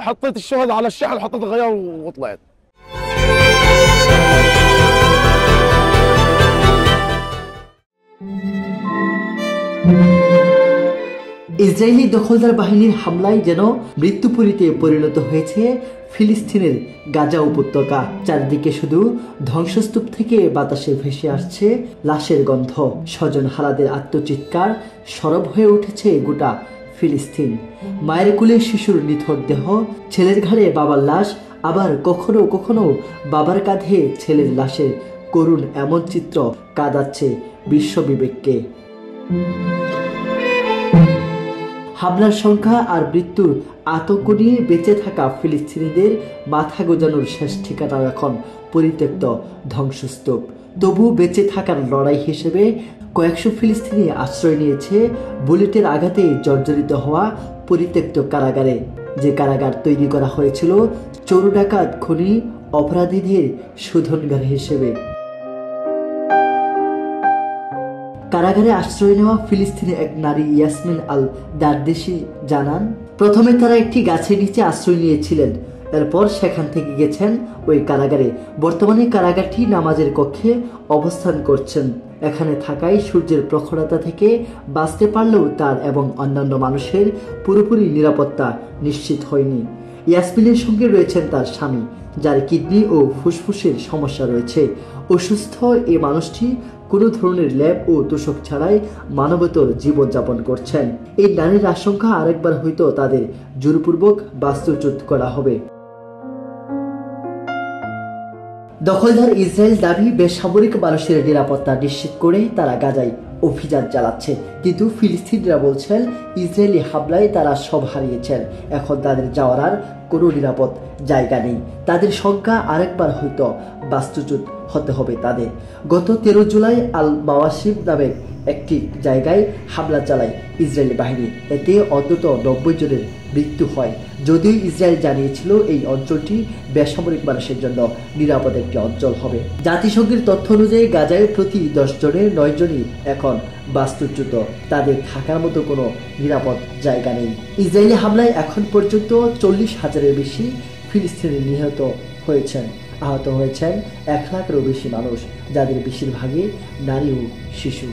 حطيت الشهداء على الشحن، حطيت الغيار وطلعت. Israeli দখলদার বাহিনীর হামলায় যেন মৃত্যুপুরীতে পরিণত হয়েছে ফিলিস্তিনের গাজা উপত্যকা। চারদিকে শুধু ধ্বংসস্তূপ থেকে বাতাসে ভেসে আসছে লাশের গন্ধ। স্বজন হারাদের আত্মচিৎকার সরব হয়ে উঠেছে গোটা ফিলিস্তিন। মায়ের কোলে শিশুর নিথর দেহ, ছেলের ঘাড়ে বাবার লাশ, আবার কখনো কখনো বাবার কাঁধে ছেলের লাশের করুণ এমন চিত্র কাঁদাচ্ছে বিশ্ববিবেককে। হামলার সংখ্যা আর মৃত্যুর আতঙ্ক নিয়ে বেঁচে থাকা ফিলিস্তিনিদের মাথা গোজানোর শেষ ঠিকানা এখন পরিত্যক্ত ধ্বংসস্তূপ। তবু বেঁচে থাকার লড়াই হিসেবে কয়েকশো ফিলিস্তিনি আশ্রয় নিয়েছে বুলেটের আঘাতে জর্জরিত হওয়া পরিত্যক্ত কারাগারে, যে কারাগার তৈরি করা হয়েছিল চোর ডাকাত খুনি অপরাধীদের শোধনগার হিসেবে। কারাগারে আশ্রয় নেওয়া ফিলিস্তিনি এক নারী ইয়াসমিন আল দারদেশি জানান, প্রথমে তারা একটি গাছের নিচে আশ্রয় নিয়েছিলেন, এরপর সেখান থেকে গেছেন ওই কারাগারে। বর্তমানে কারাগারটি নামাজের কক্ষে অবস্থান করছেন। এখানে থাকায় সূর্যের প্রখরতা থেকে বাঁচতে পারলেও তার এবং অন্যান্য মানুষের পুরোপুরি নিরাপত্তা নিশ্চিত হয়নি। ইয়াসমিনের সঙ্গে রয়েছেন তার স্বামী, যার কিডনি ও ফুসফুসের সমস্যা রয়েছে। অসুস্থ এই মানুষটি কোনো ধরনের ল্যাব ও তোষক ছাড়াই মানবতর জীবনযাপন করছেন। এই নারীর আশঙ্কা আরেকবার হয়তো তাদের জোরপূর্বক বাস্তুচ্যুত করা হবে। দখলদার ইসরায়েল দাবি বেসামরিক মানুষের নিরাপত্তা নিশ্চিত করে তারা গাজায় অভিযান চালাচ্ছে, কিন্তু ফিলিস্তিনিরা বলছেন ইসরায়েলি হামলায় তারা সব হারিয়েছেন, এখন তাদের যাওয়ার আর কোনো নিরাপদ জায়গা নেই। তাদের সংখ্যা আরেকবার হয়তো বাস্তুচ্যুত হতে হবে তাদের। গত 13 জুলাই আল মাওয়াসিম নামে একটি জায়গায় হামলা চালায় ইসরায়েলি বাহিনী, এতে অন্তত 90 জনের মৃত্যু হয়। যদিও ইসরায়েল জানিয়েছিল এই অঞ্চলটি বেসামরিক মানুষের জন্য নিরাপদ একটি অঞ্চল হবে। জাতিসংঘের তথ্য অনুযায়ী গাজায় প্রতি 10 জনের 9 জনই এখন বাস্তুচ্যুত, তাদের থাকার মতো কোনো নিরাপদ জায়গা নেই। ইসরায়েলি হামলায় এখন পর্যন্ত 40,000-এর বেশি ফিলিস্তিনি নিহত হয়েছেন। আহত হয়েছেন 1 লাখেরও বেশি মানুষ, যাদের বেশিরভাগই নারী ও শিশু।